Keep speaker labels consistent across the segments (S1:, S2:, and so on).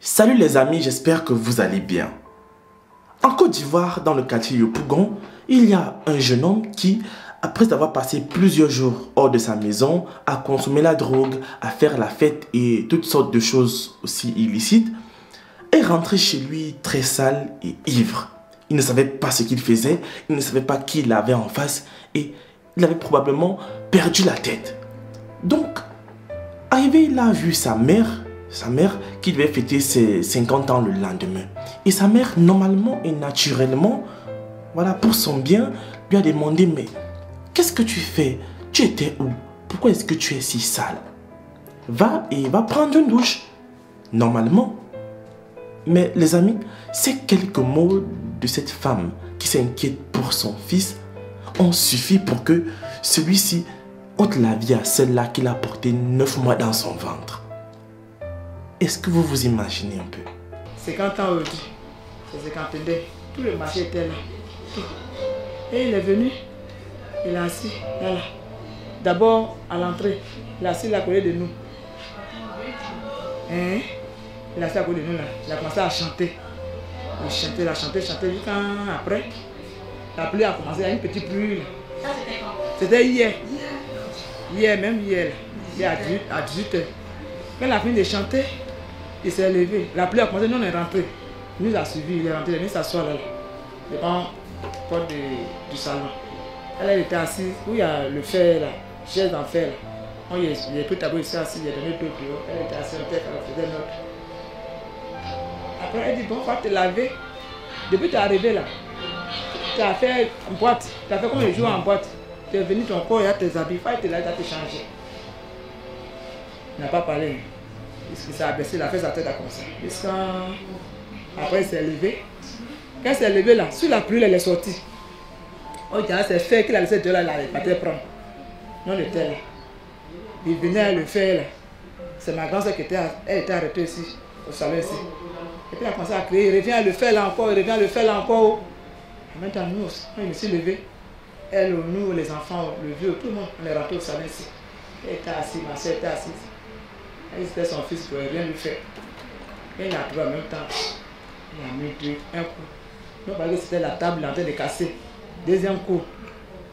S1: Salut les amis, j'espère que vous allez bien. En Côte d'Ivoire, dans le quartier Yopougon, il y a un jeune homme qui, après avoir passé plusieurs jours hors de sa maison, à consommer la drogue, à faire la fête et toutes sortes de choses aussi illicites, est rentré chez lui très sale et ivre. Il ne savait pas ce qu'il faisait, il ne savait pas qui il avait en face et il avait probablement perdu la tête. Donc, arrivé, il a vu sa mère qui devait fêter ses 50 ans le lendemain. Et sa mère, normalement et naturellement, voilà, pour son bien, lui a demandé, mais qu'est-ce que tu fais? Tu étais où? Pourquoi est-ce que tu es si sale? Va et va prendre une douche. Normalement. Mais les amis, ces quelques mots de cette femme qui s'inquiète pour son fils ont suffi pour que celui-ci ôte la vie à celle-là qu'il a portée 9 mois dans son ventre. Est-ce que vous vous imaginez un peu?
S2: 50 ans aujourd'hui, c'est 52. Tout le marché était là. Tout. Et il est venu, il est assis là. D'abord, à l'entrée, il est assis à côté de nous. Hein? Il est assis à côté de nous là. Il a commencé à chanter. Il chantait, Quand après, la pluie a commencé, il y a une petite pluie. C'était hier. Hier à 18h. Quand il a fini de chanter, il s'est levé. La pluie a commencé, nous on est rentré. Il nous a suivis, il est rentré, il est venu s'asseoir là, devant la porte du salon. Elle était assise, où il y a le fer là, chaise en fer là. Il a pris le tableau ici assis, il a donné d'autres dehors. Elle était assise en tête, elle faisait notre. Après elle dit, bon, va te laver. Depuis que tu es arrivé là, tu as fait en boîte. Tu as fait combien de jours en boîte? Tu es venu, ton corps, il y a tes habits, il faut te laver, tu as te changer. Il n'a pas parlé. Il s'est abaissé, il a fait sa tête comme ça. Après, il s'est levé. Quand il s'est levé là, sous la pluie, elle est sortie. Oh, c'est fait qu'il a laissé dehors là, il va te prendre. Non, il était là. Il venait à le faire là. C'est ma grand-sœur qui était arrêtée ici, au salon ici. Et puis il a commencé à crier, il revient à le faire là encore, Maintenant, nous, quand je me suis levé, elle, nous, les enfants, le vieux, tout le monde, on est rentré au salon ici. Elle était assise, ma soeur était assise. Elle était son fils, il ne pouvait rien lui faire. Et il a trouvé en même temps. Il a mis un coup. Non, parce que c'était la table en train de casser. Deuxième coup.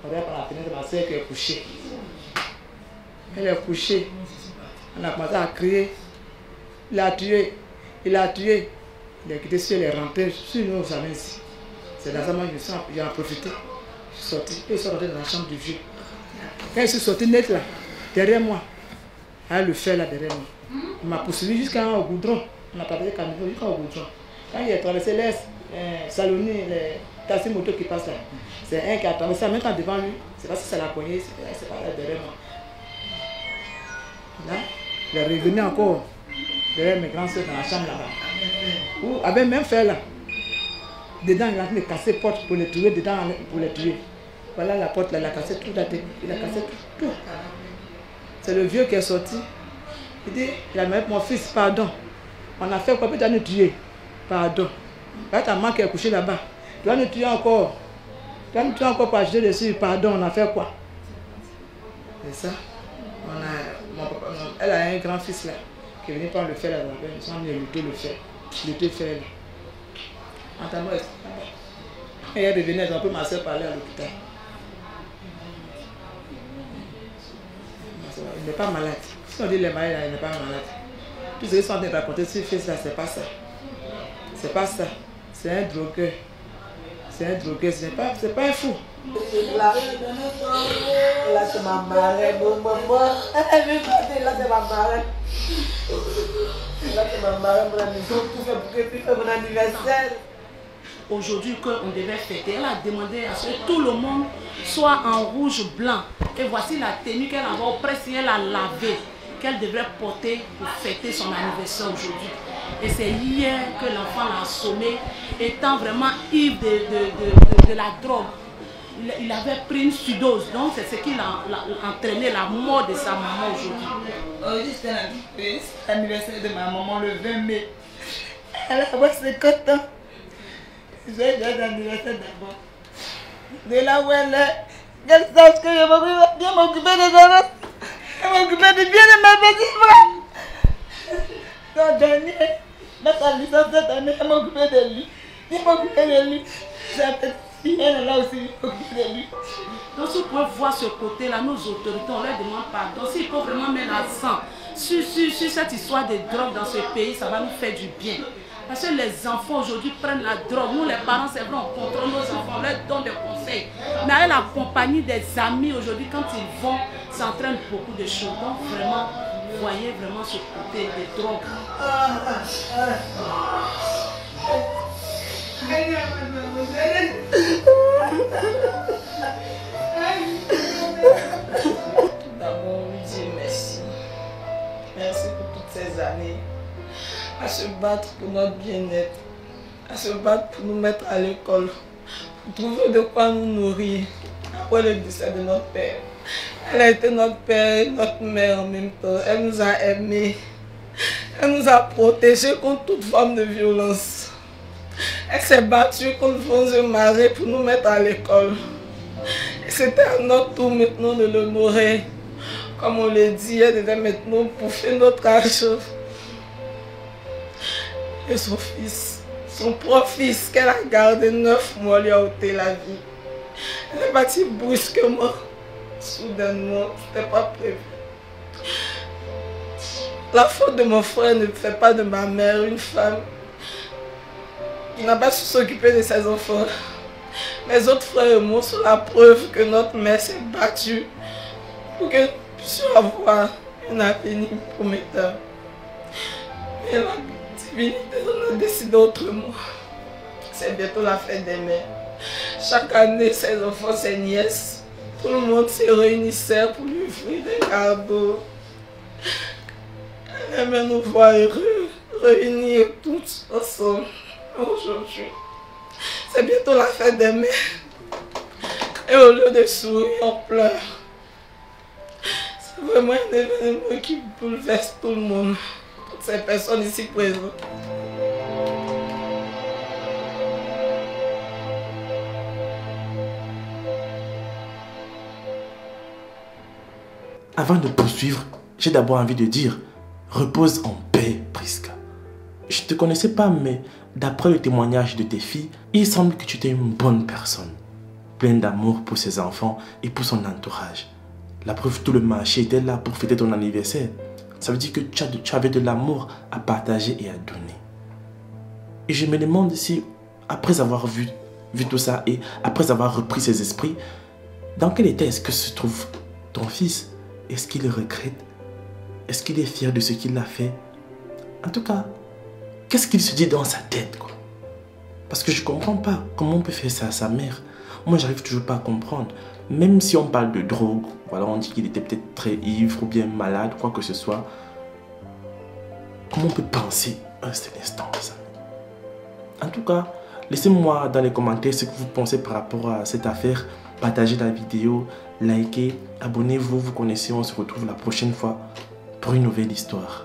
S2: On regarde par la fenêtre, ma soeur qui est couchée. Elle est couchée. On a commencé à crier. Il a tué. Il a quitté sur les rentrées, sur nous, jamais ici. C'est dans ça moment que j'ai en profité. Je suis sorti. Et ils sont rentrés dans la chambre du vieux. Quand je suis sorti net là, derrière moi, elle le fait là derrière moi. Il m'a poursuivi jusqu'au goudron. On a parlé camion jusqu'au goudron. Quand il a traversé les salonniers, les taxis motos qui passent là, c'est un qui a traversé en même temps devant lui. C'est pas si c'est la poignée, c'est pas là derrière moi. Là, il est revenu encore derrière mes grands soeurs dans la chambre là-bas. Où avait même fait là. Dedans, il a fait casser la porte pour les tuer, dedans pour les tuer. Voilà la porte là, il a cassé tout la tête. Il a cassé tout. C'est le vieux qui est sorti. Il dit, il a dit, mon fils, pardon. On a fait quoi? Tu dois nous tuer. Pardon. Là, ta maman qui est couchée là-bas. Tu dois nous tuer encore. Tu dois nous tuer encore pour acheter dessus. Pardon, on a fait quoi? C'est ça. Elle a un grand-fils là, qui est venu prendre le fer là-bas. Ils sont venus lutter le fer. Lutter le fer là. Entends-moi. Et elle est revenue, elle a pris ma soeur parler à l'hôpital. Il n'est pas malade. Si on dit les malades, il n'est pas malade. Tout ce qu'ils sont en train de raconter sur fils là, c'est pas ça. C'est pas ça. C'est un drogueur. C'est pas un fou.
S3: Là, c'est ma marraine, Elle veut partir, là, c'est ma marraine. Là, c'est ma marraine, tout fait pour que tu fasses mon anniversaire.
S4: Aujourd'hui qu'on devait fêter, elle a demandé à ce que tout le monde soit en rouge blanc. Et voici la tenue qu'elle a au presse, elle a lavé, qu'elle devrait porter pour fêter son anniversaire aujourd'hui. Et c'est hier que l'enfant l'a assommé, étant vraiment ivre de la drogue. Il avait pris une sudose, donc c'est ce qui l'a entraîné la mort de sa maman aujourd'hui.
S3: Aujourd'hui, c'est l'anniversaire de ma maman le 20 mai. Elle a 50 ans. J'ai l'anniversaire d'abord. De là où elle est, qu'elle sache que je vais bien m'occuper des enfants. Je vais m'occuper bien de ma petite frère. Son dernier, sa licence cette année, elle m'a occupé de lui. Il m'a occupé de lui. Sa petite fille, elle est là aussi, il m'a occupé de lui.
S4: Donc si vous pouvez voir ce côté-là, nos autorités, on leur demande pardon. S'il faut vraiment mettre l'accent sur cette histoire de drogue dans ce pays, ça va nous faire du bien. Parce que les enfants aujourd'hui prennent la drogue. Nous les parents, c'est vrai, on contrôle nos enfants, on leur donne des conseils. Mais avec la compagnie des amis aujourd'hui, quand ils vont, ça entraîne beaucoup de choses. Donc vraiment, voyez vraiment ce côté des drogues.
S3: D'abord, lui dire merci. Merci pour toutes ces années. À se battre pour notre bien-être. À se battre pour nous mettre à l'école. Pour trouver de quoi nous nourrir. Après le décès de notre père. Elle a été notre père et notre mère en même temps. Elle nous a aimés. Elle nous a protégés contre toute forme de violence. Elle s'est battue contre Fonzio Marais pour nous mettre à l'école. Et c'était à notre tour maintenant de l'honorer. Comme on l'a dit, elle devait maintenant bouffer notre argent. Et son fils, son propre fils qu'elle a gardé 9 mois, lui a ôté la vie. Elle est partie brusquement, soudainement, c'était pas prévu. La faute de mon frère ne fait pas de ma mère une femme qui n'a pas su s'occuper de ses enfants. Mes autres frères et moi sont la preuve que notre mère s'est battue pour que nous puissions avoir un avenir prometteur. Mais la divinité en a décidé autrement. C'est bientôt la fête des mères. Chaque année, ses enfants, ses nièces, tout le monde se réunissait pour lui offrir des cadeaux. Elle aimait nous voir heureux, réunis tous ensemble. Aujourd'hui, c'est bientôt la fête des mères. Et au lieu de sourire, on pleure. C'est vraiment un événement qui bouleverse tout le monde, toutes ces personnes ici présentes.
S1: Avant de poursuivre, j'ai d'abord envie de dire, repose en paix, Prisca. Je ne te connaissais pas, mais d'après le témoignage de tes filles, il semble que tu étais une bonne personne, pleine d'amour pour ses enfants et pour son entourage. La preuve, tout le marché était là pour fêter ton anniversaire. Ça veut dire que tu avais de l'amour à partager et à donner. Et je me demande si, après avoir vu tout ça et après avoir repris ses esprits, dans quel état est-ce que se trouve ton fils? Est-ce qu'il regrette? Est-ce qu'il est fier de ce qu'il a fait? En tout cas, qu'est-ce qu'il se dit dans sa tête, quoi? Parce que je ne comprends pas comment on peut faire ça à sa mère. Moi, j'arrive toujours pas à comprendre. Même si on parle de drogue, voilà, on dit qu'il était peut-être très ivre ou bien malade, quoi que ce soit. Comment on peut penser un seul instant à ça? En tout cas, laissez-moi dans les commentaires ce que vous pensez par rapport à cette affaire. Partagez la vidéo, likez, abonnez-vous, vous connaissez, on se retrouve la prochaine fois pour une nouvelle histoire.